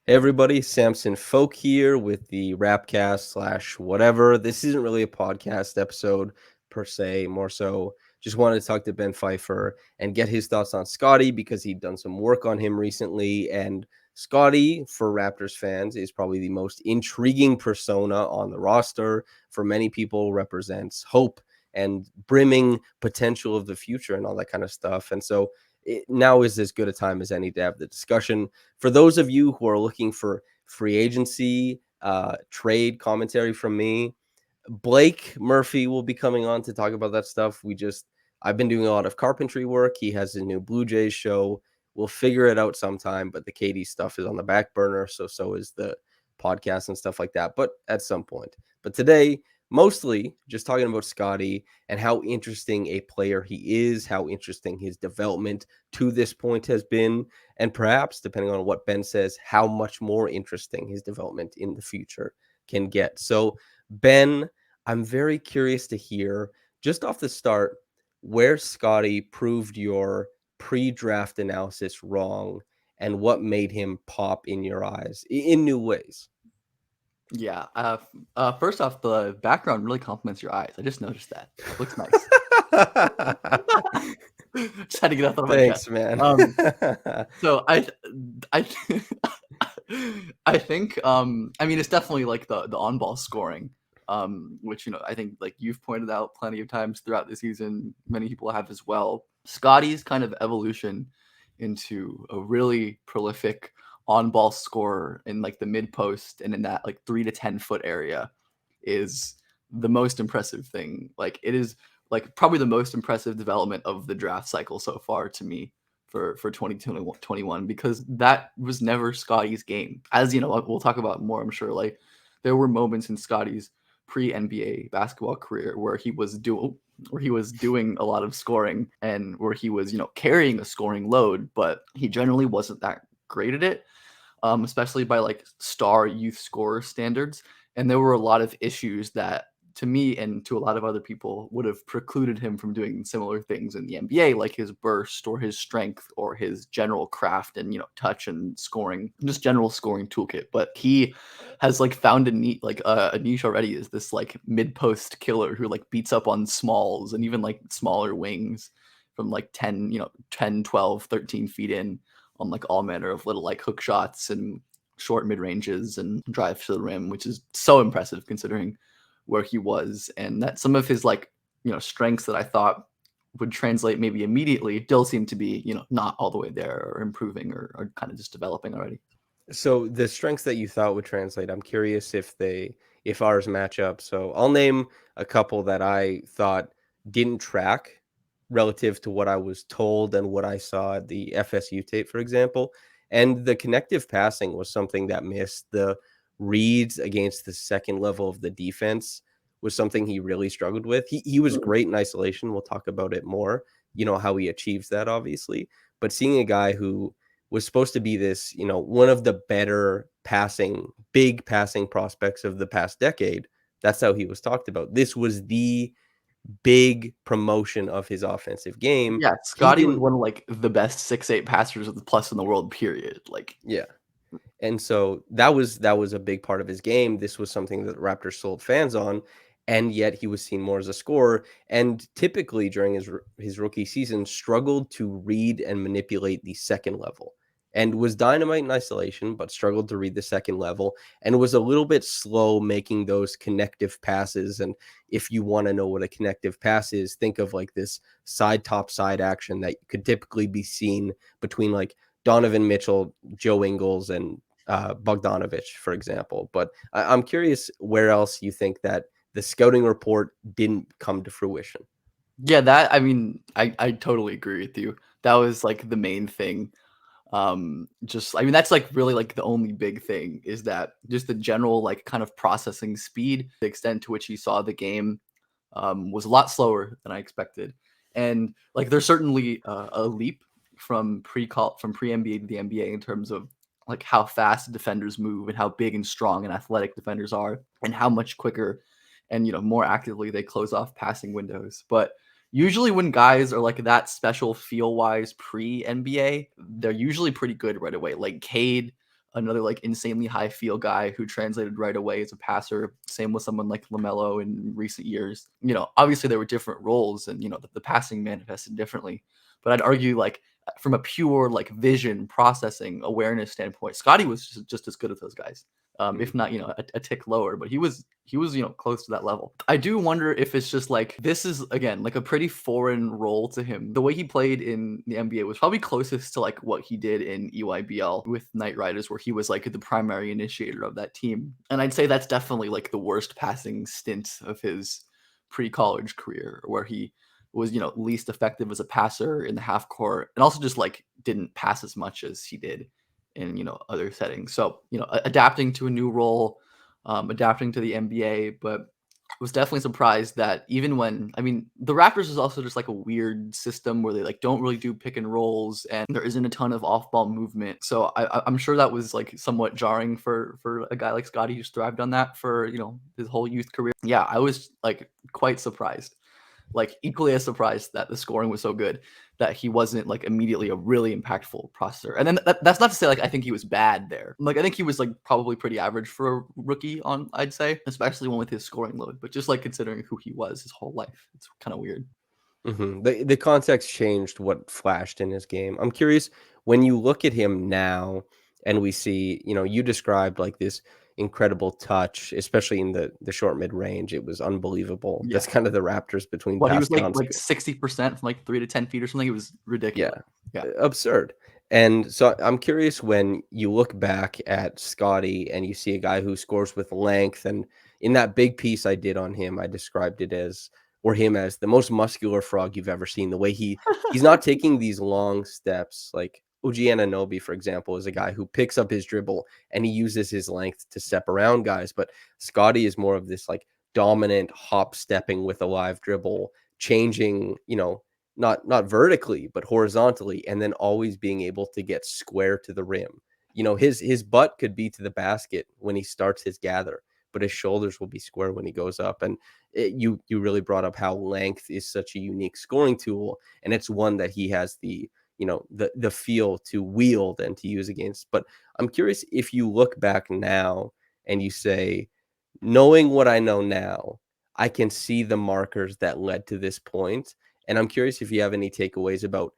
Hey everybody, Samson Folk here with the Rapcast slash whatever. This isn't really a podcast episode per se, more so just wanted to talk to Ben Pfeifer and get his thoughts on Scottie because he'd done some work on him recently. And Scottie, for Raptors fans, is probably the most intriguing persona on the roster. For many people, represents hope and brimming potential of the future and all that kind of stuff. And so now is as good a time as any to have the discussion. For those of you who are looking for free agency, trade commentary from me, Blake Murphy will be coming on to talk about that stuff. I've been doing a lot of carpentry work. He has a new Blue Jays show. We'll figure it out sometime, but the KD stuff is on the back burner. So is the podcast and stuff like that, but at some point. But today, mostly just talking about Scottie and how interesting a player he is, how interesting his development to this point has been, and perhaps, depending on what Ben says, how much more interesting his development in the future can get. So, Ben, I'm very curious to hear, just off the start, where Scottie proved your pre-draft analysis wrong and what made him pop in your eyes in new ways. Yeah. First off, the background really complements your eyes. I just noticed that. Looks nice. Just had to get that out of my Thanks, chest. man. So I I think I mean it's definitely like the on-ball scoring, which I think like you've pointed out plenty of times throughout the season, many people have as well. Scottie's kind of evolution into a really prolific on-ball scorer in like the mid post and in that like 3 to 10 foot area is the most impressive thing. Like it is like probably the most impressive development of the draft cycle so far to me for 2021 because that was never Scottie's game. As you know, we'll talk about more, I'm sure. Like there were moments in Scottie's pre-NBA basketball career where he was doing a lot of scoring and where he was, carrying a scoring load, but he generally wasn't that great at it, especially by like star youth scorer standards. And there were a lot of issues that to me and to a lot of other people would have precluded him from doing similar things in the NBA, like his burst or his strength or his general craft and, touch and scoring, just general scoring toolkit. But he has like found a niche already as this like mid post killer who like beats up on smalls and even like smaller wings from like 10, 12, 13 feet in on like all manner of little like hook shots and short mid ranges and drives to the rim, which is so impressive considering where he was. And that some of his like, strengths that I thought would translate maybe immediately still seem to be, not all the way there or improving or kind of just developing already. So the strengths that you thought would translate, I'm curious if ours match up. So I'll name a couple that I thought didn't track relative to what I was told and what I saw at the FSU tape, for example. And the connective passing was something that missed. The reads against the second level of the defense was something he really struggled with. He was great in isolation. We'll talk about it more, how he achieves that, obviously. But seeing a guy who was supposed to be this, one of the better big passing prospects of the past decade. That's how he was talked about. This was the big promotion of his offensive game. Yeah, He Scottie was didn't, one of like the best 6'8" passers of the plus in the world, period. Like yeah. And so that was a big part of his game. This was something that the Raptors sold fans on, and yet he was seen more as a scorer. And typically during his rookie season, struggled to read and manipulate the second level, and was dynamite in isolation, but struggled to read the second level, and was a little bit slow making those connective passes. And if you want to know what a connective pass is, think of like this side top side action that could typically be seen between like Donovan Mitchell, Joe Ingles, and Bogdanovich, for example. But I'm curious where else you think that the scouting report didn't come to fruition. yeah, that I mean, I totally agree with you. That was like the main thing. Just I mean that's like really like the only big thing is that just the general like kind of processing speed, the extent to which he saw the game was a lot slower than I expected. And like there's certainly a leap from pre NBA to the NBA in terms of like how fast defenders move and how big and strong and athletic defenders are and how much quicker and more actively they close off passing windows. But usually when guys are like that special feel wise pre NBA, they're usually pretty good right away. Like Cade, another like insanely high feel guy who translated right away as a passer. Same with someone like LaMelo in recent years. Obviously there were different roles, and the passing manifested differently. But I'd argue like from a pure like vision, processing, awareness standpoint, Scottie was just as good as those guys. If not, a tick lower, but he was close to that level. I do wonder if it's just like, this is again like a pretty foreign role to him. The way he played in the NBA was probably closest to like what he did in EYBL with Knight Riders, where he was like the primary initiator of that team. And I'd say that's definitely like the worst passing stint of his pre-college career, where he was least effective as a passer in the half court, and also just like didn't pass as much as he did in other settings. So adapting to a new role, adapting to the NBA, but was definitely surprised that even when, I mean, the Raptors is also just like a weird system where they like don't really do pick and rolls, and there isn't a ton of off-ball movement. So I'm sure that was like somewhat jarring for a guy like Scottie who's thrived on that for his whole youth career. Yeah, I was like quite surprised, like equally as surprised that the scoring was so good that he wasn't like immediately a really impactful processor. And then that's not to say like I think he was bad there. Like I think he was like probably pretty average for a rookie on, I'd say, especially one with his scoring load. But just like considering who he was his whole life, it's kind of weird. The context changed what flashed in his game. I'm curious, when you look at him now and we see, you described like this incredible touch, especially in the short mid range. It was unbelievable. Yeah. That's kind of the Raptors between Well, he pass was downs. like 60% from like 3 to 10 feet or something. It was Yeah, ridiculous. Yeah. absurd. And so I'm curious, when you look back at Scottie and you see a guy who scores with length, and in that big piece I did on him, I described it as, or him as, the most muscular frog you've ever seen. The way he's not taking these long steps. Like OG Anunoby, for example, is a guy who picks up his dribble and he uses his length to step around guys. But Scottie is more of this like dominant hop stepping with a live dribble, changing, not vertically, but horizontally, and then always being able to get square to the rim. His butt could be to the basket when he starts his gather, but his shoulders will be square when he goes up. And you really brought up how length is such a unique scoring tool, and it's one that he has the feel to wield and to use against. But I'm curious, if you look back now and you say, knowing what I know now, I can see the markers that led to this point. And I'm curious if you have any takeaways about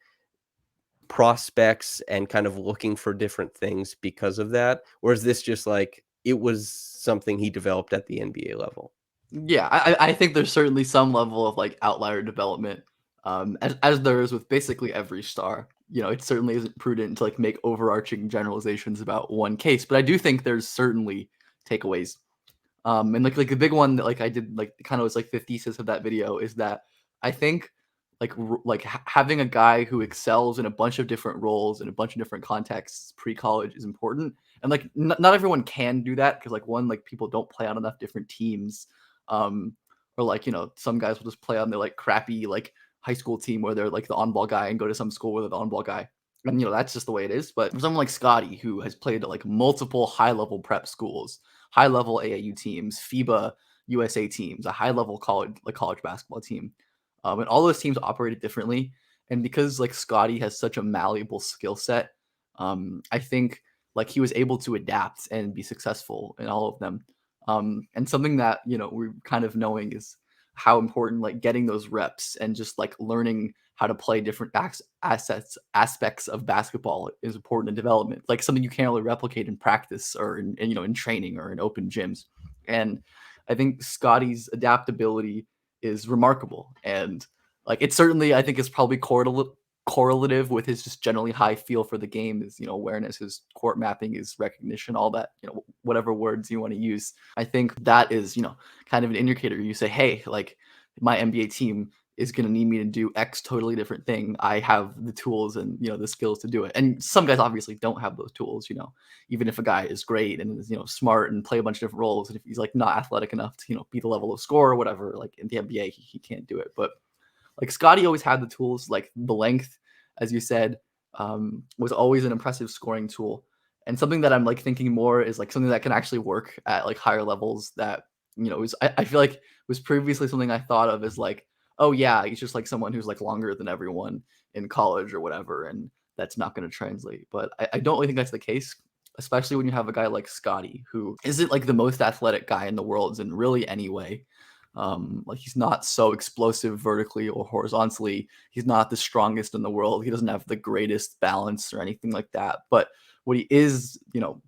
prospects and kind of looking for different things because of that, or is this just like it was something he developed at the NBA level? Yeah, I think there's certainly some level of like outlier development, as there is with basically every star. It certainly isn't prudent to like make overarching generalizations about one case, but I do think there's certainly takeaways. And like the big one that like I did like kind of was like the thesis of that video is that I think having a guy who excels in a bunch of different roles in a bunch of different contexts pre-college is important. And like not everyone can do that because like one, like people don't play on enough different teams, or like some guys will just play on their like crappy like high school team where they're like the on-ball guy and go to some school where they're the on-ball guy. And that's just the way it is. But for someone like Scottie, who has played at like multiple high-level prep schools, high-level AAU teams, FIBA USA teams, a high-level college basketball team, and all those teams operated differently. And because like Scottie has such a malleable skill set, I think like he was able to adapt and be successful in all of them. And something that we're kind of knowing is how important like getting those reps and just like learning how to play different aspects of basketball is important in development. Like something you can't really replicate in practice or in training or in open gyms. And I think Scottie's adaptability is remarkable, and like it certainly I think is probably correlative with his just generally high feel for the game, his awareness, his court mapping, his recognition, all that, whatever words you want to use. I think that is kind of an indicator. You say, hey, like my NBA team is going to need me to do X totally different thing. I have the tools and the skills to do it. And some guys obviously don't have those tools. Even if a guy is great and is smart and play a bunch of different roles, and if he's like not athletic enough to be the level of score or whatever, like in the NBA he can't do it. But like Scottie always had the tools, like the length, as you said, was always an impressive scoring tool. And something that I'm like thinking more is like something that can actually work at like higher levels that, I feel like was previously something I thought of as like, oh yeah, he's just like someone who's like longer than everyone in college or whatever. And that's not going to translate. But I don't really think that's the case. especially when you have a guy like Scottie, who isn't like the most athletic guy in the world in really any way. Like he's not so explosive vertically or horizontally. He's not the strongest in the world. He doesn't have the greatest balance or anything like that. But what he is,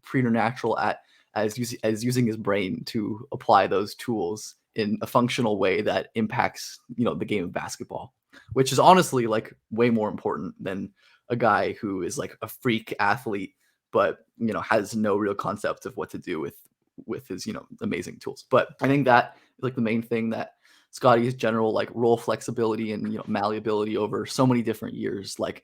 preternatural at as using his brain to apply those tools in a functional way that impacts, the game of basketball, which is honestly like way more important than a guy who is like a freak athlete, but has no real concept of what to do with his amazing tools. But I think that like the main thing that Scottie's general like role flexibility and malleability over so many different years, like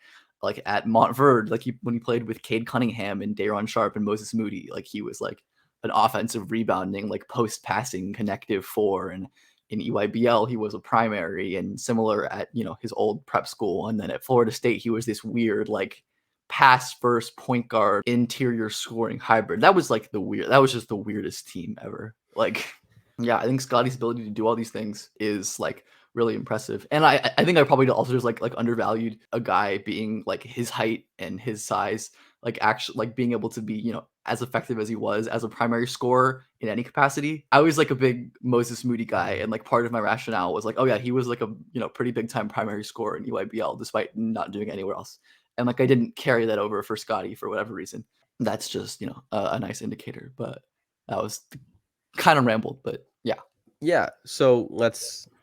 at Montverde, like when he played with Cade Cunningham and Day'Ron Sharpe and Moses Moody, like he was like an offensive rebounding, like post passing connective four, and in EYBL he was a primary, and similar at his old prep school, and then at Florida State he was this weird like pass first point guard interior scoring hybrid. That was just the weirdest team ever. Like, yeah, I think Scottie's ability to do all these things is like really impressive. And I think I probably also just like undervalued a guy being like his height and his size, like actually like being able to be, as effective as he was as a primary scorer in any capacity. I was like a big Moses Moody guy, and like part of my rationale was like, oh yeah, he was like a pretty big time primary scorer in EYBL despite not doing anywhere else. And like I didn't carry that over for Scottie for whatever reason. That's just, a nice indicator. But that was kind of rambled, but yeah. Yeah. So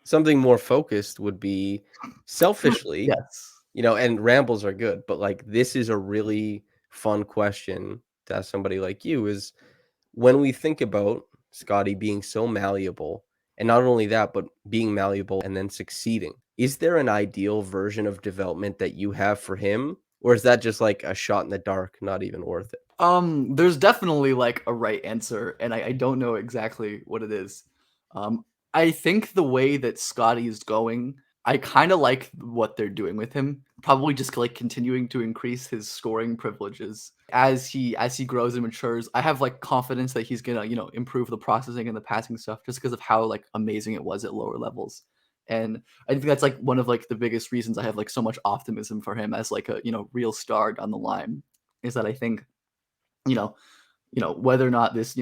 something more focused would be selfishly, Yes. and rambles are good, but like this is a really fun question to ask somebody like you is when we think about Scottie being so malleable, and not only that, but being malleable and then succeeding, is there an ideal version of development that you have for him? Or is that just like a shot in the dark, not even worth it? There's definitely like a right answer, and I don't know exactly what it is. I think the way that Scottie is going, I kind of like what they're doing with him. Probably just like continuing to increase his scoring privileges as he grows and matures. I have like confidence that he's gonna improve the processing and the passing stuff just because of how like amazing it was at lower levels. And I think that's like one of like the biggest reasons I have like so much optimism for him as like a real star down the line, is that I think you know, whether or not this,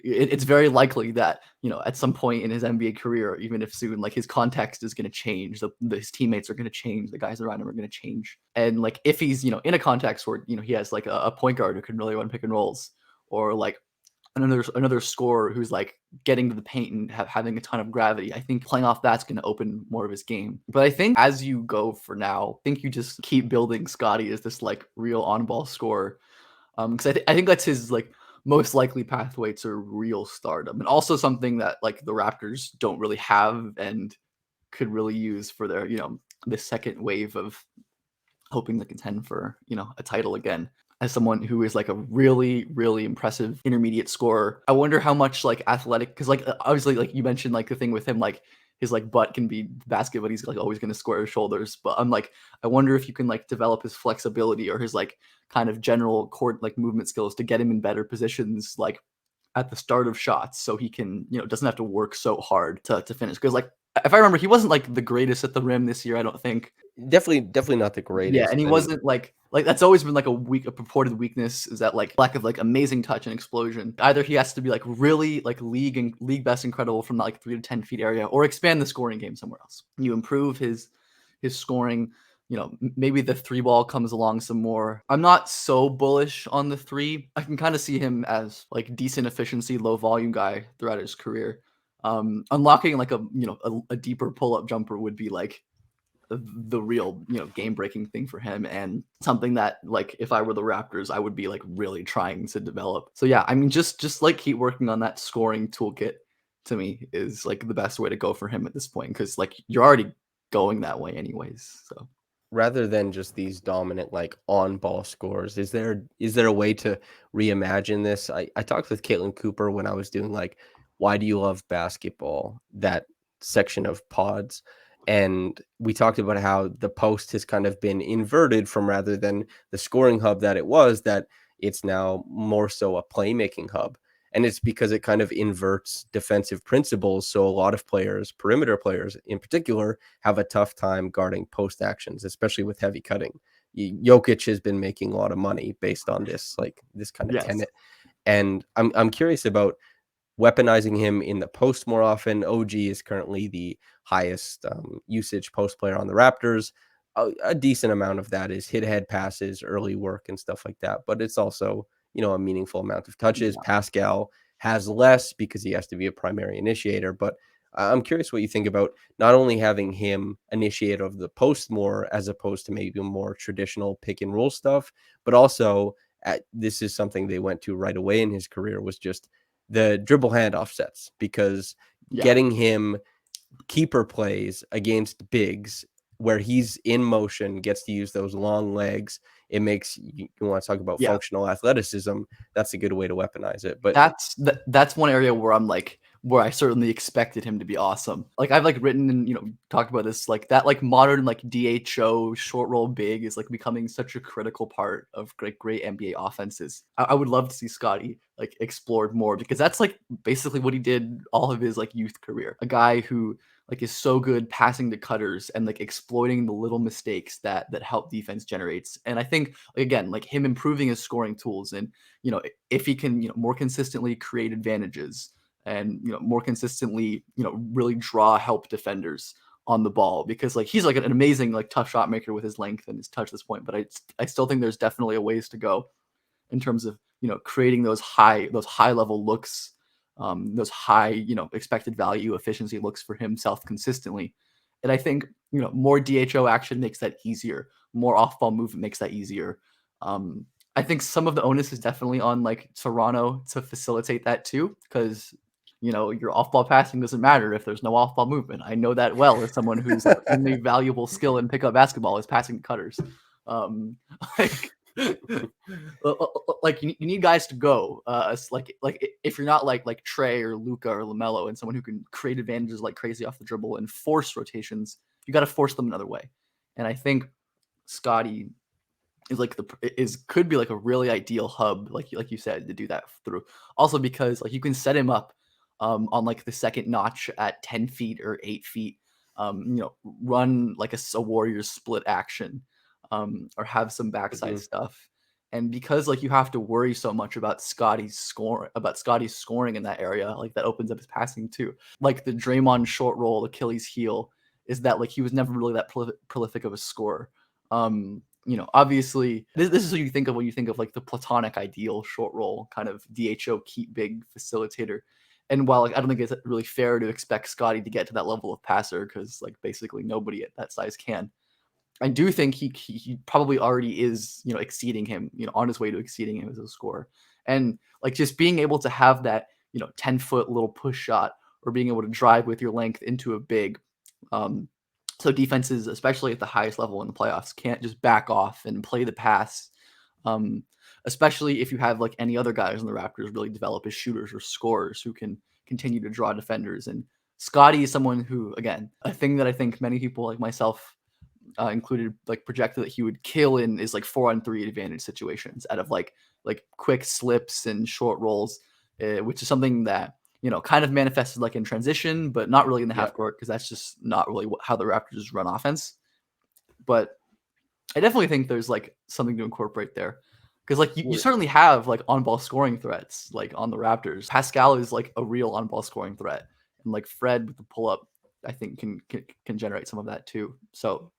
it's very likely that, at some point in his NBA career, even if soon, like his context is going to change, his teammates are going to change, the guys around him are going to change. And like, if he's, in a context where, he has like a point guard who can really run pick and rolls, or like another scorer who's like getting to the paint and having a ton of gravity, I think playing off that's going to open more of his game. But I think as you go for now, I think you just keep building Scottie as this like real on-ball scorer, because I think that's his like most likely pathway to real stardom, and also something that like the Raptors don't really have and could really use for their the second wave of hoping to contend for a title again. As someone who is like a really really impressive intermediate scorer, I wonder how much like athletic, because like obviously like you mentioned like the thing with him, like his like butt can be the basket, but he's like always going to score his shoulders. But I'm like, I wonder if you can like develop his flexibility or his like kind of general court like movement skills to get him in better positions like at the start of shots, so he can doesn't have to work so hard to finish. Because like if I remember, he wasn't like the greatest at the rim this year, I don't think. Definitely not the Yeah, greatest. and he And wasn't like that's always been like a purported weakness, is that like lack of like amazing touch and explosion. Either he has to be like really like league best incredible from like 3 to 10 feet area, or expand the scoring game somewhere else. You improve his scoring. Maybe the three ball comes along some more. I'm not so bullish on the three. I can kind of see him as like decent efficiency, low volume guy throughout his career. Unlocking like a deeper pull up jumper would be like the real game breaking thing for him, and something that like if I were the Raptors I would be like really trying to develop. So yeah, I mean just like keep working on that scoring toolkit, to me is like the best way to go for him at this point, because like you're already going that way anyways. So rather than just these dominant like on ball scores, is there a way to reimagine this? I talked with Caitlin Cooper when I was doing like why do you love basketball, that section of pods, and we talked about how the post has kind of been inverted from, rather than the scoring hub that it was, that it's now more so a playmaking hub. And it's because it kind of inverts defensive principles. So a lot of players, perimeter players in particular, have a tough time guarding post actions, especially with heavy cutting, Jokic has been making a lot of money based on this kind of Yes. tenet. And I'm curious about weaponizing him in the post more often. OG is currently the highest usage post player on the Raptors. A decent amount of that is hit ahead passes, early work, and stuff like that. But it's also, a meaningful amount of touches. Yeah. Pascal has less because he has to be a primary initiator. But I'm curious what you think about not only having him initiate of the post more as opposed to maybe more traditional pick and roll stuff, but also this is something they went to right away in his career was just the dribble handoff sets, because Yeah. getting him keeper plays against bigs where he's in motion, gets to use those long legs. It makes you want to talk about Yeah. functional athleticism. That's a good way to weaponize it. But That's one area where I'm like, where I certainly expected him to be awesome. Like I've like written and talked about this, like that like modern like DHO short roll big is like becoming such a critical part of great NBA offenses. I would love to see Scottie like explored more, because that's like basically what he did all of his like youth career. A guy who like is so good passing to cutters and like exploiting the little mistakes that help defense generates. And I think again, like him improving his scoring tools, and if he can more consistently create advantages, and more consistently really draw help defenders on the ball, because like he's like an amazing like tough shot maker with his length and his touch at this point, but I still think there's definitely a ways to go in terms of creating those high level looks, those high expected value efficiency looks for himself consistently. And I think more DHO action makes that easier. More off ball movement makes that easier. I think some of the onus is definitely on like Toronto to facilitate that too, because your off ball passing doesn't matter if there's no off ball movement. I know that well as someone whose like, only valuable skill in pickup basketball is passing cutters. Um, like like you need guys to go. Like if you're not like Trey or Luca or LaMelo and someone who can create advantages like crazy off the dribble and force rotations, you got to force them another way. And I think Scottie is like could be like a really ideal hub, like you said, to do that through. Also because like you can set him up on like the second notch at 10 feet or 8 feet, run like a Warriors split action, or have some backside Mhm. stuff. And because like you have to worry so much about Scottie's scoring in that area, like that opens up his passing too. Like the Draymond short roll Achilles heel is that like he was never really that prolific of a scorer. Obviously, this is what you think of when you think of like the platonic ideal short roll kind of DHO keep big facilitator. And while like, I don't think it's really fair to expect Scottie to get to that level of passer, because like basically nobody at that size can, I do think he probably already is, exceeding him, on his way to exceeding him as a scorer. And like just being able to have that, 10-foot little push shot, or being able to drive with your length into a big, so defenses, especially at the highest level in the playoffs, can't just back off and play the pass. Um, Especially if you have like any other guys in the Raptors really develop as shooters or scorers who can continue to draw defenders. And Scottie is someone who, again, a thing that I think many people like myself included, like projected that he would kill in is like 4-on-3 advantage situations out of like quick slips and short rolls, which is something that kind of manifested like in transition, but not really in the Yeah. half court, because that's just not really how the Raptors run offense. But I definitely think there's like something to incorporate there, because like you certainly have like on ball scoring threats like on the Raptors. Pascal is like a real on ball scoring threat, and like Fred with the pull up, I think can generate some of that too. So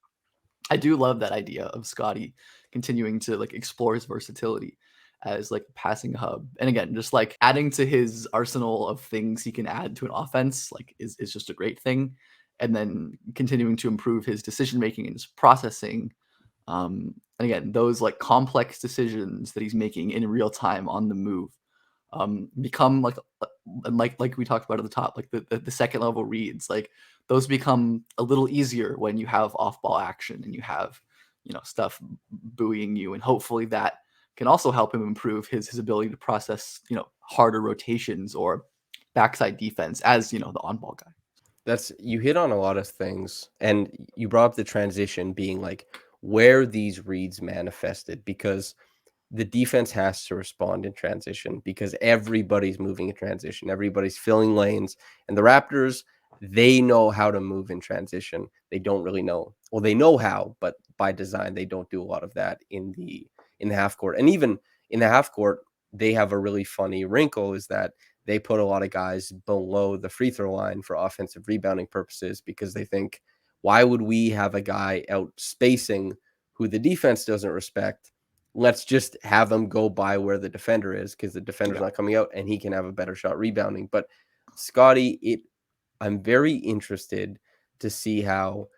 I do love that idea of Scottie continuing to like explore his versatility as like a passing hub. And again, just like adding to his arsenal of things he can add to an offense, like is just a great thing. And then continuing to improve his decision making and his processing. And again, those like complex decisions that he's making in real time on the move, become like we talked about at the top, like the second level reads, like those become a little easier when you have off ball action and you have stuff buoying you, and hopefully that can also help him improve his ability to process harder rotations or backside defense as the on ball guy. You hit on a lot of things, and you brought up the transition being like where these reads manifested, because the defense has to respond in transition because everybody's moving in transition, everybody's filling lanes, and the Raptors they know how to move in transition. They don't really know. Well, they know how, but by design, they don't do a lot of that in the half court. And even in the half court, they have a really funny wrinkle is that they put a lot of guys below the free throw line for offensive rebounding purposes because they think, why would we have a guy out spacing who the defense doesn't respect? Let's just have him go by where the defender is because the defender's Yeah. not coming out and he can have a better shot rebounding. But Scottie, I'm very interested to see how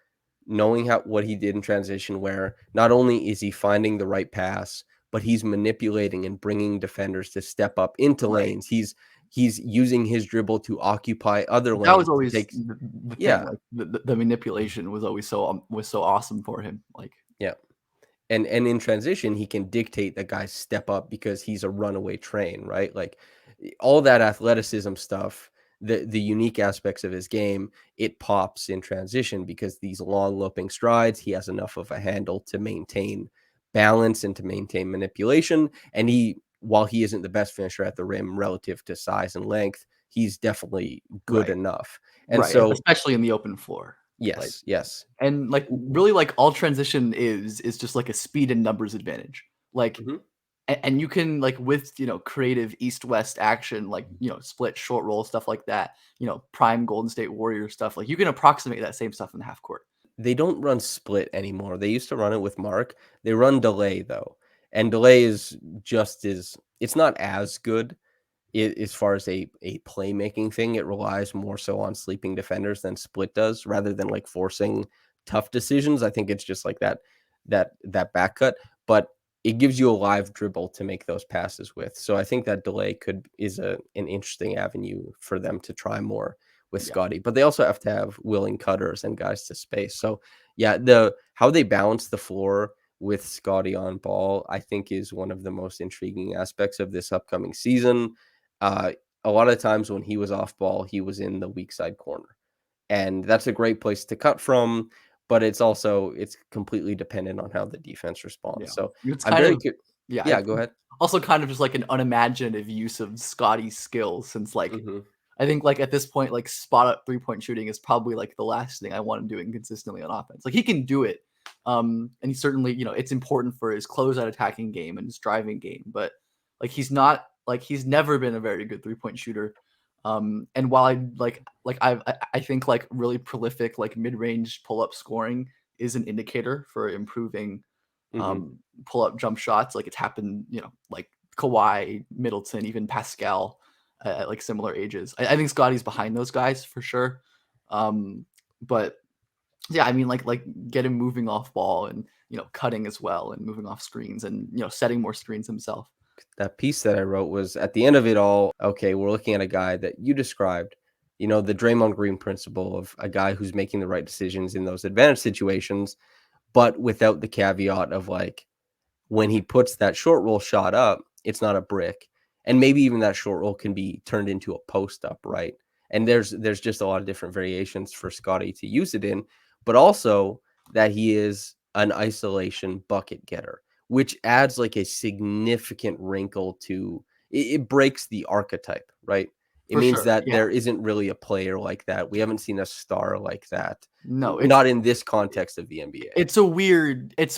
knowing how what he did in transition, where not only is he finding the right pass, but he's manipulating and bringing defenders to step up into Right. lanes. He's using his dribble to occupy other That was lanes to always take. the thing, Yeah, like, the manipulation was always was so awesome for him, like yeah. And in transition, he can dictate that guys step up because he's a runaway train, right? Like all that athleticism stuff, the unique aspects of his game, it pops in transition because these long loping strides, he has enough of a handle to maintain balance and to maintain manipulation. And while he isn't the best finisher at the rim relative to size and length, he's definitely good right, enough. And right, so, especially in the open floor, like yes, yes. and, like, really, like, all transition is just, like, a speed and numbers advantage, like Mhm. and you can, like, with, creative east-west action, like, split, short roll, stuff like that, prime Golden State Warrior stuff, like, you can approximate that same stuff in the half court. They don't run split anymore. They used to run it with Mark. They run delay though. And delay is just as it's not as good as far as a playmaking thing. It relies more so on sleeping defenders than split does rather than like forcing tough decisions. I think it's just like that back cut, but it gives you a live dribble to make those passes with. So I think that delay is an interesting avenue for them to try more with Yeah, Scottie. But they also have to have willing cutters and guys to space. So yeah, the how they balance the floor with Scottie on ball, I think is one of the most intriguing aspects of this upcoming season. uh, a lot of times when he was off ball, he was in the weak side corner, and that's a great place to cut from. But it's completely dependent on how the defense responds. yeah. So It's I'm kind very of good. yeah, Yeah, it's go ahead. also kind of just, like, an unimaginative use of Scotty's skills since, like, Hmm. I think, like, at this point, like, spot up three-point shooting is probably, like, the last thing I want him doing consistently on offense. Like, he can do it, and he certainly, it's important for his closeout attacking game and his driving game, but, like, he's never been a very good three-point shooter. And while I think, like, really prolific, like, mid-range pull-up scoring is an indicator for improving, Hmm. pull-up jump shots, like, it's happened, like, Kawhi, Middleton, even Pascal, at like similar ages. I think Scotty's behind those guys for sure. Um, but yeah, I mean, like get him moving off ball and cutting as well and moving off screens and setting more screens himself. That piece that I wrote was at the end of it all. Okay, we're looking at a guy that you described. The Draymond Green principle of a guy who's making the right decisions in those advantage situations, but without the caveat of like when he puts that short roll shot up, it's not a brick. And maybe even that short roll can be turned into a post up, right? And there's just a lot of different variations for Scottie to use it in, but also that he is an isolation bucket getter, which adds like a significant wrinkle to it breaks the archetype, right? It For means sure. that Yeah. there isn't really a player like that. We haven't seen a star like that. No, Not in this context of the NBA. it's a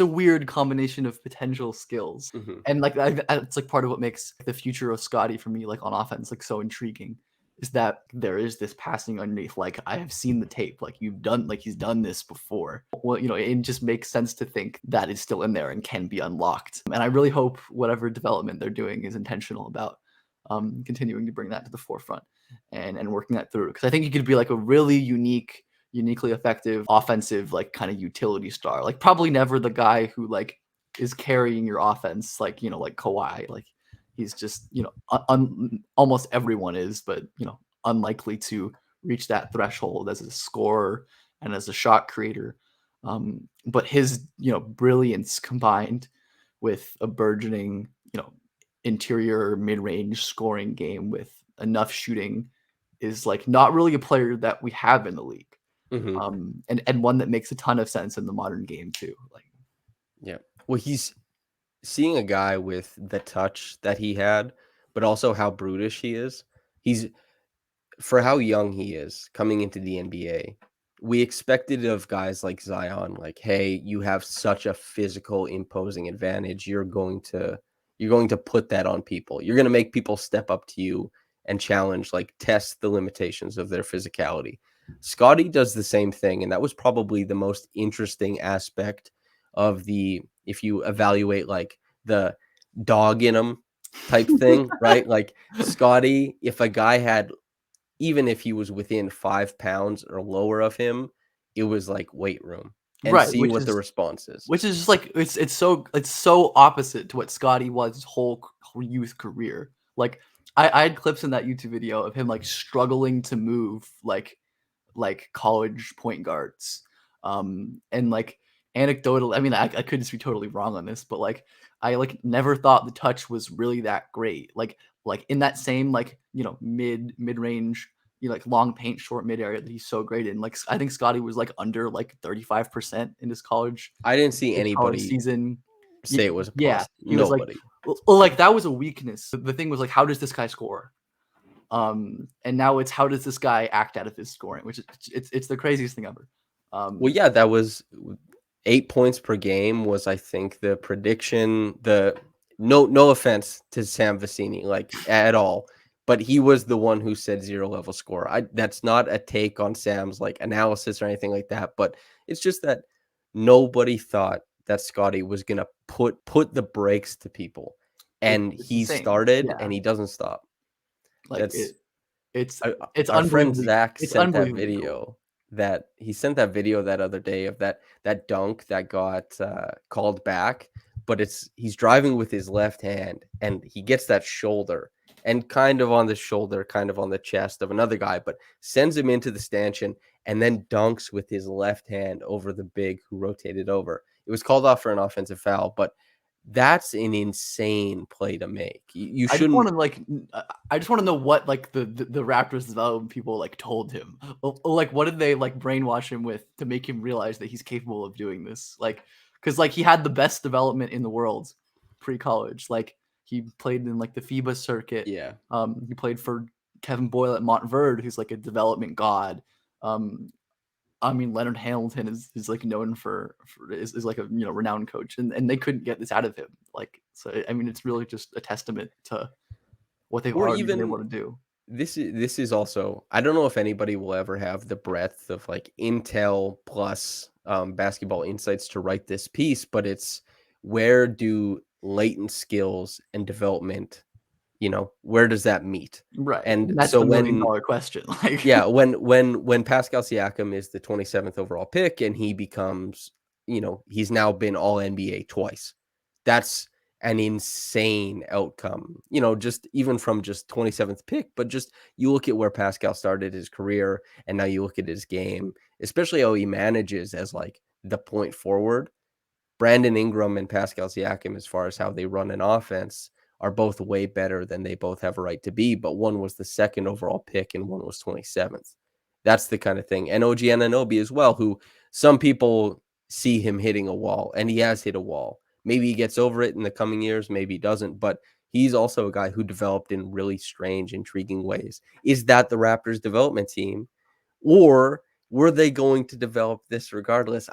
weird combination of potential skills. Mhm. And like it's like part of what makes the future of Scotty for me, like on offense, like so intriguing is that there is this passing underneath. Like I have seen the tape, like he's done this before. Well, it just makes sense to think that is still in there and can be unlocked. And I really hope whatever development they're doing is intentional about continuing to bring that to the forefront and working that through. Because I think he could be like a really uniquely effective offensive, like kind of utility star. Like probably never the guy who like is carrying your offense, like like Kawhi. Like he's just almost everyone is, but unlikely to reach that threshold as a scorer and as a shot creator. But his brilliance combined with a burgeoning interior mid-range scoring game with enough shooting is like not really a player that we have in the league. Mhm. And one that makes a ton of sense in the modern game too. Like, Yeah. Well, he's seeing a guy with the touch that he had, but also how brutish he is. He's for how young he is coming into the NBA, we expected of guys like Zion, like, hey, you have such a physical, imposing advantage. You're going to put that on people. You're going to make people step up to you and challenge, like test the limitations of their physicality. Scottie does the same thing, and that was probably the most interesting aspect of the, if you evaluate like the dog in him type thing, right? Like Scottie, if a guy had, even if he was within 5 pounds or lower of him, it was like weight room and Right, see what the response is. which is just like it's so opposite to what Scottie was his whole youth career. Like I had clips in that YouTube video of him like struggling to move like college point guards. And like anecdotal, I mean, I could just be totally wrong on this, but like I like never thought the touch was really that great. Like in that same like mid range, like long paint, short mid area that he's so great in. Like I think Scottie was like under like 35% in I didn't see his college anybody season. say it was a Yeah, plus. he was like, Nobody. well, like that was a weakness. The thing was like, how does this guy score? And now it's how does this guy act out of his scoring, which it's the craziest thing ever. Well, yeah, that was 8 points per game was, I think, the prediction. No offense to Sam Vecini, like at all, but he was the one who said zero level score. That's not a take on Sam's like analysis or anything like that, but it's just that nobody thought that Scottie was gonna put the brakes to people, and It's he insane. started Yeah, and he doesn't stop. like That's it's I it's our friend unbelievably Zach it's sent that unbelievably cool. video that other day of that dunk that got called back, but he's driving with his left hand and he gets that shoulder and kind of on the shoulder, kind of on the chest of another guy, but sends him into the stanchion and then dunks with his left hand over the big who rotated over. It was called off for an offensive foul, but that's an insane play to make. You I just shouldn't. want to like, I just want to know what like the Raptors development people like told him. Like, what did they like brainwash him with to make him realize that he's capable of doing this? Like, because like he had the best development in the world pre-college. Like he played in like the FIBA circuit. Yeah. He played for Kevin Boyle at Montverde, who's like a development god. Um, I mean, Leonard Hamilton is like known for is like a renowned coach, and they couldn't get this out of him. Like, so I mean, it's really just a testament to what they've Or already been even able to do. this is also, I don't know if anybody will ever have the breadth of like intel plus basketball insights to write this piece, but it's where do latent skills and development, where does that meet? Right, And and that's so the million when dollar question. Like, yeah, when Pascal Siakam is the 27th overall pick and he becomes, he's now been all NBA twice. That's an insane outcome. Just even from just 27th pick, but just you look at where Pascal started his career and now you look at his game, especially how he manages as like the point forward. Brandon Ingram and Pascal Siakam, as far as how they run an offense, are both way better than they both have a right to be. But one was the second overall pick and one was 27th. That's the kind of thing. And OG Anunoby as well, who some people see him hitting a wall, and he has hit a wall. Maybe he gets over it in the coming years, maybe he doesn't. But he's also a guy who developed in really strange, intriguing ways. Is that the Raptors development team? Or were they going to develop this regardless?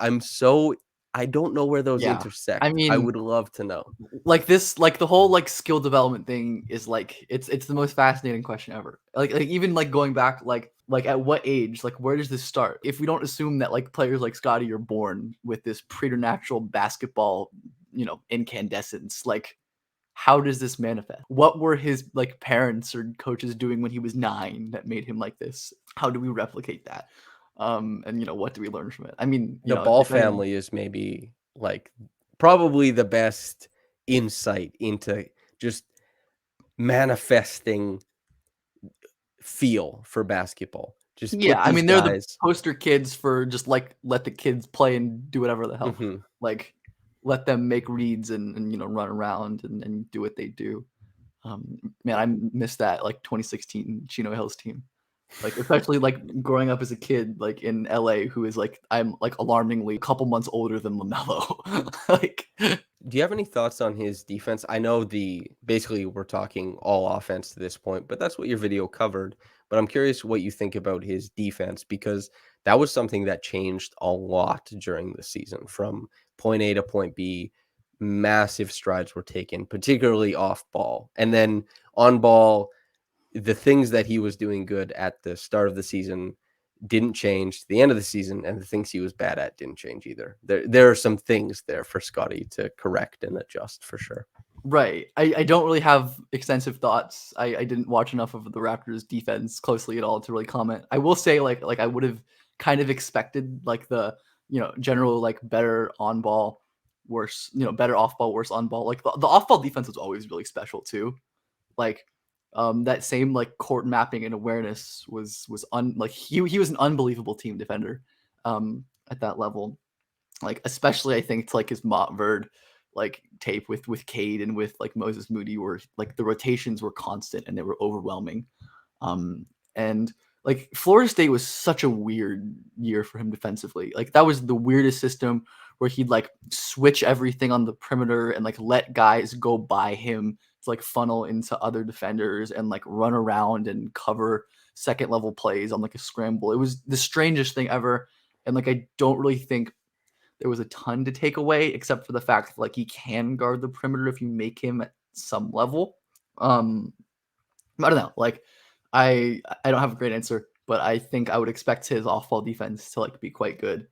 I don't know where those yeah, I intersect. I mean, would love to know. like this, like the whole like skill development thing is like it's the most fascinating question ever. Like even like going back, like at what age, like where does this start? If we don't assume that like players like Scottie are born with this preternatural basketball, incandescence, like how does this manifest? What were his like parents or coaches doing when he was 9 that made him like this? How do we replicate that? And what do we learn from it? I mean, The Ball if anyone, family is maybe like probably the best insight into just manifesting feel for basketball. Just yeah, put I these mean, they're the guys. poster kids for just like let the kids play and do whatever the hell. Mhm. Like let them make reads and run around and do what they do. Man, I miss that like 2016 Chino Hills team. Like especially like growing up as a kid, like in LA, who is like I'm like alarmingly a couple months older than LaMelo. Like Do you have any thoughts on his defense? I know basically we're talking all offense to this point, but that's what your video covered. But I'm curious what you think about his defense, because that was something that changed a lot during the season from point A to point B. Massive strides were taken, particularly off ball. And then on ball, the things that he was doing good at the start of the season didn't change to the end of the season, and the things he was bad at didn't change either. There are some things there for Scottie to correct and adjust for sure. Right. I don't really have extensive thoughts. I didn't watch enough of the Raptors defense closely at all to really comment. I will say like I would have kind of expected like the, general like better on ball, worse, better off ball, worse on ball. Like the off ball defense was always really special too. Like that same like court mapping and awareness like he was an unbelievable team defender at that level. Like especially I think it's like his Montverde like tape with Cade and with like Moses Moody, where like the rotations were constant and they were overwhelming. And like Florida State was such a weird year for him defensively. Like that was the weirdest system where he'd like switch everything on the perimeter and like let guys go by him to like funnel into other defenders and like run around and cover second level plays on like a scramble. It was the strangest thing ever. And like I don't really think there was a ton to take away, except for the fact that like he can guard the perimeter if you make him at some level. Um, I don't know. Like I don't have a great answer, but I think I would expect his off-ball defense to like be quite good.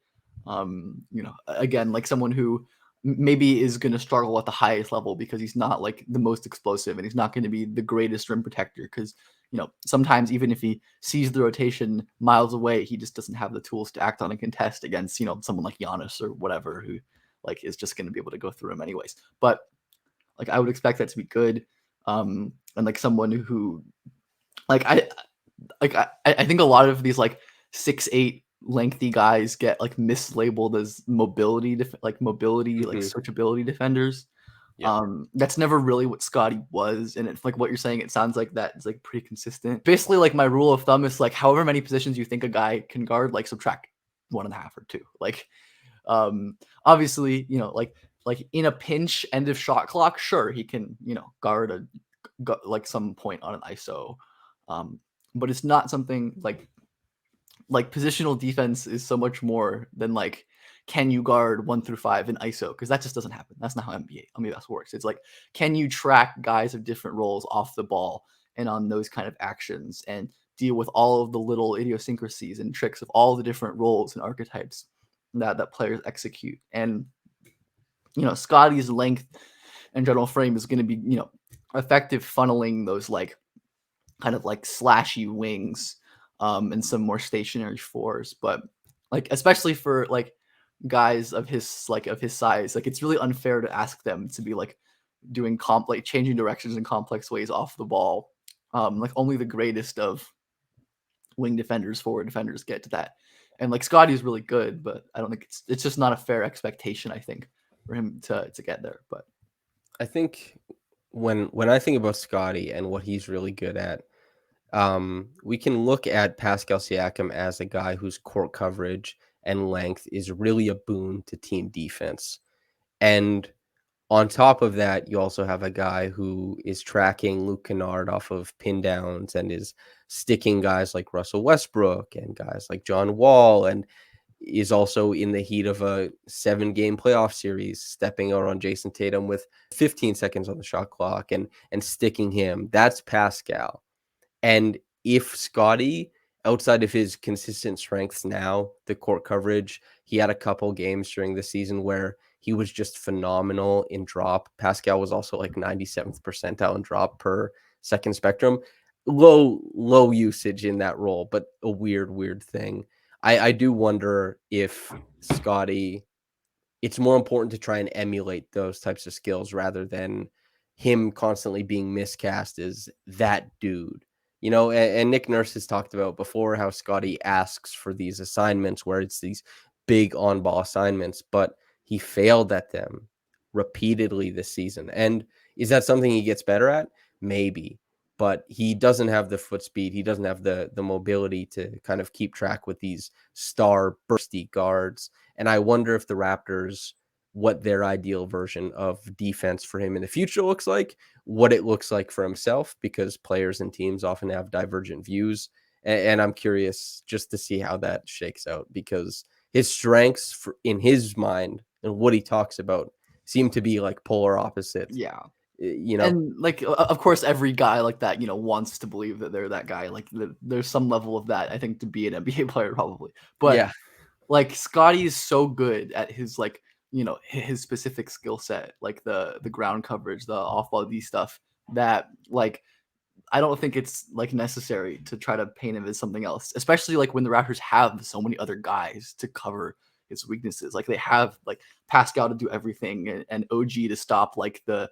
Again, like someone who maybe is going to struggle at the highest level because he's not like the most explosive and he's not going to be the greatest rim protector because sometimes even if he sees the rotation miles away, he just doesn't have the tools to act on a contest against someone like Giannis or whatever who like is just going to be able to go through him anyways. But like I would expect that to be good, and like someone who like I think a lot of these like 6'8" lengthy guys get like mislabeled as mobility, like switchability defenders. Yeah. That's never really what Scottie was, and it's like what you're saying. It sounds like that is like pretty consistent. Basically, like my rule of thumb is like however many positions you think a guy can guard, like subtract 1.5 or 2. Like, obviously, like in a pinch, end of shot clock, sure he can guard like some point on an ISO, but it's not something like positional defense is so much more than like can you guard 1 through 5 in ISO, because that just doesn't happen. That's not how NBA basketball works. It's like can you track guys of different roles off the ball and on those kind of actions and deal with all of the little idiosyncrasies and tricks of all the different roles and archetypes that players execute. And Scottie's length and general frame is going to be effective funneling those like kind of like slashy wings and some more stationary fours. But like especially for like guys of his size, like it's really unfair to ask them to be like doing like changing directions in complex ways off the ball. Like only the greatest of wing defenders, forward defenders get to that. And like Scottie is really good, but I don't think it's just not a fair expectation, I think, for him to get there. But I think when I think about Scottie and what he's really good at, we can look at Pascal Siakam as a guy whose court coverage and length is really a boon to team defense. And on top of that, you also have a guy who is tracking Luke Kennard off of pin downs and is sticking guys like Russell Westbrook and guys like John Wall, and is also in the heat of a 7-game playoff series, stepping out on Jason Tatum with 15 seconds on the shot clock and sticking him. That's Pascal. And if Scottie, outside of his consistent strengths now, the court coverage, he had a couple games during the season where he was just phenomenal in drop. Pascal was also like 97th percentile in drop per second spectrum. Low usage in that role, but a weird thing. I do wonder if Scottie, it's more important to try and emulate those types of skills rather than him constantly being miscast as that dude. And Nick Nurse has talked about before how Scottie asks for these assignments where it's these big on-ball assignments, but he failed at them repeatedly this season. And is that something he gets better at? Maybe. But he doesn't have the foot speed. He doesn't have the mobility to kind of keep track with these star bursty guards. And I wonder if the Raptors what their ideal version of defense for him in the future looks like, what it looks like for himself, because players and teams often have divergent views. And I'm curious just to see how that shakes out, because his strengths in his mind and what he talks about seem to be like polar opposites, Yeah. you know? And like, of course, every guy like that, wants to believe that they're that guy. Like, there's some level of that, I think, to be an NBA player, probably. But Yeah. like, Scottie is so good at his like, his specific skill set, like the ground coverage, the off ball D stuff, that like I don't think it's like necessary to try to paint him as something else, especially like when the Raptors have so many other guys to cover his weaknesses. Like they have like Pascal to do everything, and OG to stop like the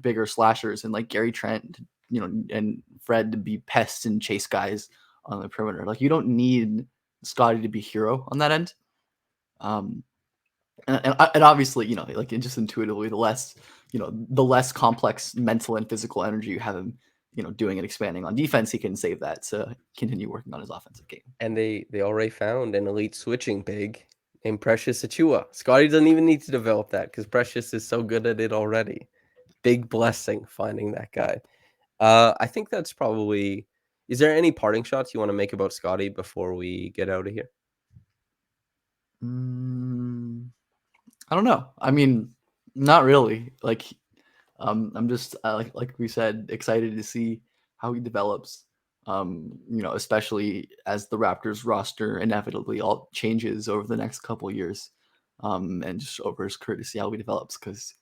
bigger slashers, and like Gary Trent, and Fred to be pests and chase guys on the perimeter. Like you don't need Scottie to be hero on that end. Um, and obviously, like just intuitively, the less complex mental and physical energy you have him, doing and expanding on defense, he can save that to continue working on his offensive game. And they already found an elite switching big named Precious Achua. Scottie doesn't even need to develop that because Precious is so good at it already. Big blessing finding that guy. I think that's probably. Is there any parting shots you want to make about Scottie before we get out of here? I don't know. I mean, not really. Like, I'm just like we said, excited to see how he develops. Especially as the Raptors roster inevitably all changes over the next couple years, and just over his career to see how he develops, because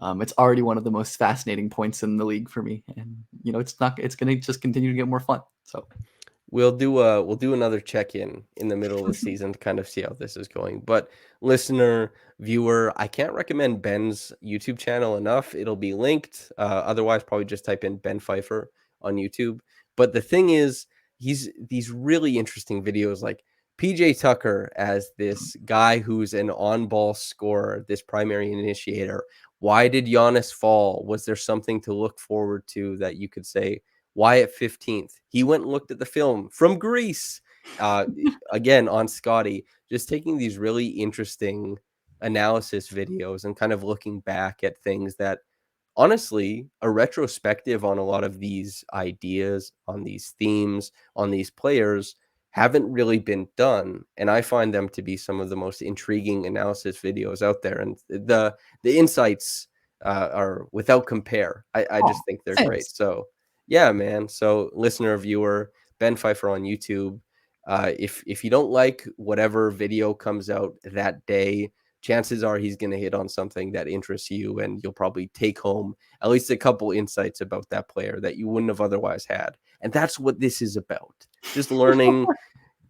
it's already one of the most fascinating points in the league for me, and it's going to just continue to get more fun. So We'll do another check-in in the middle of the season to kind of see how this is going. But listener, viewer, I can't recommend Ben's YouTube channel enough. It'll be linked. Otherwise, probably just type in Ben Pfeifer on YouTube. But the thing is, he's these really interesting videos like PJ Tucker as this guy who's an on-ball scorer, this primary initiator. Why did Giannis fall? Was there something to look forward to that you could say, why at 15th? He went and looked at the film from Greece. Uh, Again, on Scottie, just taking these really interesting analysis videos and kind of looking back at things that honestly, a retrospective on a lot of these ideas, on these themes, on these players haven't really been done. And I find them to be some of the most intriguing analysis videos out there. And the insights are without compare. I oh, just think they're great. thanks. So yeah, man. So listener, viewer, Ben Pfeifer on YouTube. If you don't like whatever video comes out that day, chances are he's going to hit on something that interests you, and you'll probably take home at least a couple insights about that player that you wouldn't have otherwise had. And that's what this is about. Just learning,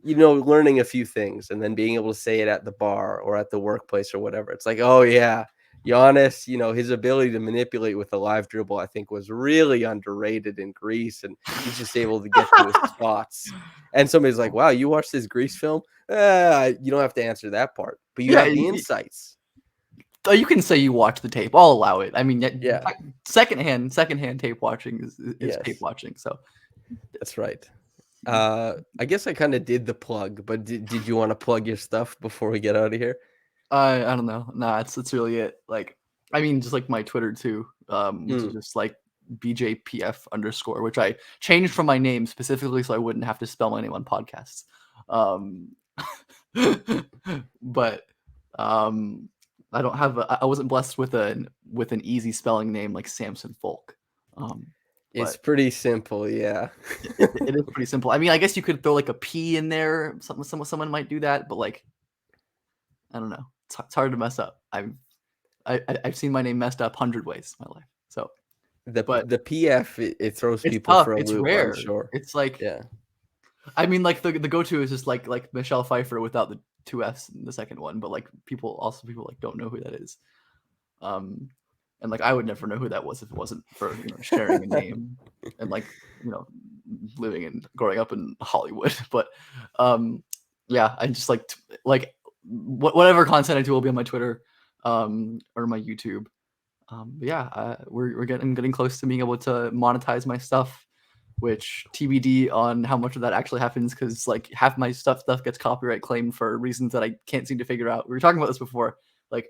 learning a few things and then being able to say it at the bar or at the workplace or whatever. It's like, oh yeah, Giannis, his ability to manipulate with a live dribble, I think, was really underrated in Greece, and he's just able to get to his spots. And somebody's like, wow, you watched this Greece film? You don't have to answer that part, but you Yeah, have the insights. you can say you watch the tape. I'll allow it. I mean, Yeah. secondhand tape watching is Yes. tape watching. So That's right. I guess I kind of did the plug, but did you want to plug your stuff before we get out of here? I don't know. Nah, it's really it. Like, I mean, just like my Twitter too, which is just like BJPF_, which I changed from my name specifically so I wouldn't have to spell my name on podcasts. But I don't have. I wasn't blessed with an easy spelling name like Samson Folk. It's But pretty simple, yeah. it is pretty simple. I mean, I guess you could throw like a P in there. Someone might do that, but like, I don't know. It's hard to mess up. I've seen my name messed up 100 ways in my life. So, but The PF, it throws it's people tough. for a It's loop, I'm rare. sure. It's like, Yeah. I mean, like the go-to is just like Michelle Pfeiffer without the two F's in the second one, but like people like don't know who that is. And like I would never know who that was if it wasn't for sharing a name and like living and growing up in Hollywood. But yeah, I just like whatever content I do will be on my Twitter or my YouTube. But yeah, we're getting close to being able to monetize my stuff, which TBD on how much of that actually happens, because like half my stuff gets copyright claimed for reasons that I can't seem to figure out. We were talking about this before. Like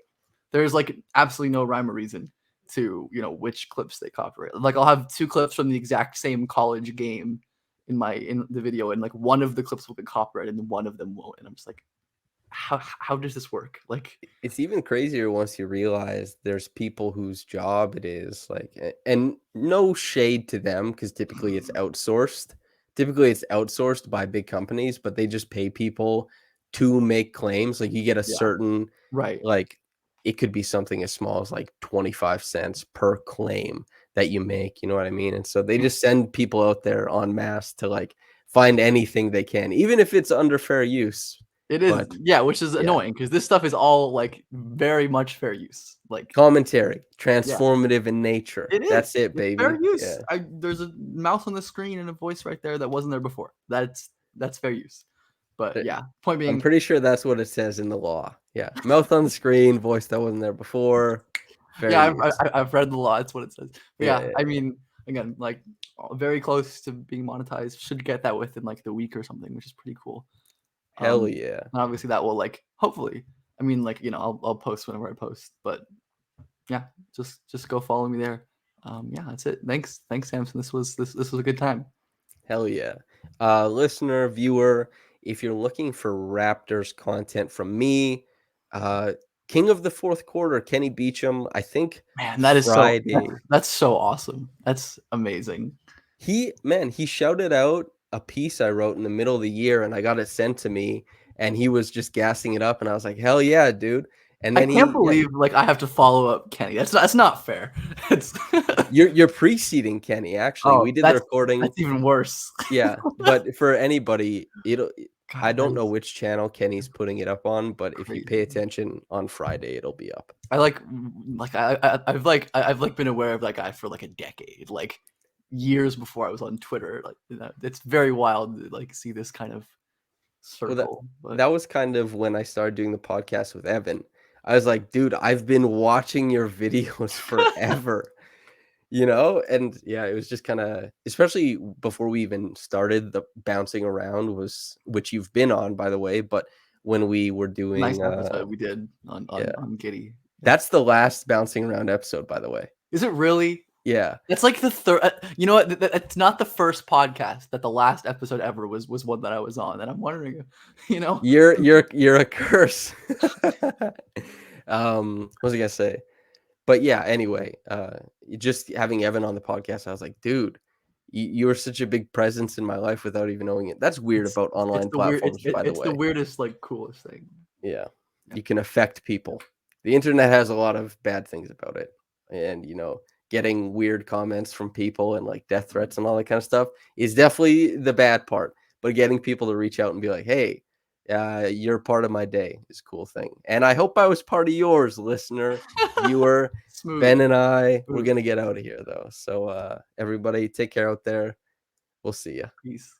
there's like absolutely no rhyme or reason to, you know, which clips they copyright. Like I'll have 2 clips from the exact same college game in the video, and like one of the clips will get copyrighted and one of them won't. And I'm just like, how does this work? Like, It's even crazier once you realize there's people whose job it is, like, and no shade to them because typically it's outsourced. Typically it's outsourced by big companies, but they just pay people to make claims. Like you get a yeah, certain, right. like, it could be something as small as like 25 cents per claim that you make. You know what I mean? And so they just send people out there en masse to like find anything they can, even if it's under fair use. It is, But yeah, which is yeah. annoying because this stuff is all like very much fair use. Like, Commentary, yeah, transformative in nature. it is. That's it, It's fair baby. use. Yeah. There's a mouse on the screen and a voice right there that wasn't there before. That's fair use. But Th yeah, point I'm being, pretty sure that's what it says in the law. Yeah. Mouth on the screen, voice that wasn't there before, fair yeah, use. I've read the law. That's what it says. But Yeah, yeah, yeah. I mean, again, like very close to being monetized. Should get that within like the week or something, which is pretty cool. Hell yeah. And obviously that will like hopefully. I mean, like, you know, I'll post whenever I post. But yeah, just go follow me there. Yeah, that's it. Thanks, Samson. This was a good time. Hell yeah. Listener, viewer, if you're looking for Raptors content from me, uh, King of the Fourth Quarter, Kenny Beecham, I think Man, Friday. that's so awesome. That's amazing. He shouted out a piece I wrote in the middle of the year and I got it sent to me and he was just gassing it up and I was like, "Hell yeah, dude." And I then can't believe like I have to follow up Kenny. That's not fair. It's you're preceding Kenny actually. oh, We did the recording. that's even worse. Yeah, but for anybody, I God, that don't know is which channel Kenny's putting it up on, but if you pay crazy. attention on Friday, it'll be up. I I've like been aware of that guy for like a decade, like years before I was on Twitter. Like, you know, it's very wild to like see this kind of Well, circle. But that was kind of when I started doing the podcast with Evan. I was like, "Dude, I've been watching your videos forever." You know? And yeah, it was just kinda, especially before we even started the bouncing around, was which you've been on, by the way, but when we were nice doing, episode we did yeah. on Giddy. Yeah. That's the last bouncing around episode, by the way. Is it really? Yeah. It's like the third. You know what? It's not the first podcast that the last episode ever was one that I was on, and I'm wondering, you know, You're a curse. What was I gonna say? But yeah, anyway, just having Evan on the podcast, I was like, "Dude, you are such a big presence in my life without even knowing it." That's weird about it's online the weird. platforms, by the It's the way. weirdest, like, coolest thing. Yeah. Yeah. You can affect people. The internet has a lot of bad things about it. And, getting weird comments from people and like death threats and all that kind of stuff is definitely the bad part. But getting people to reach out and be like, "Hey, you're part of my day," is a cool thing. And I hope I was part of yours, listener, viewer. Smooth, Ben and we're smooth. going to get out of here though. So, everybody take care out there. We'll see you. Peace.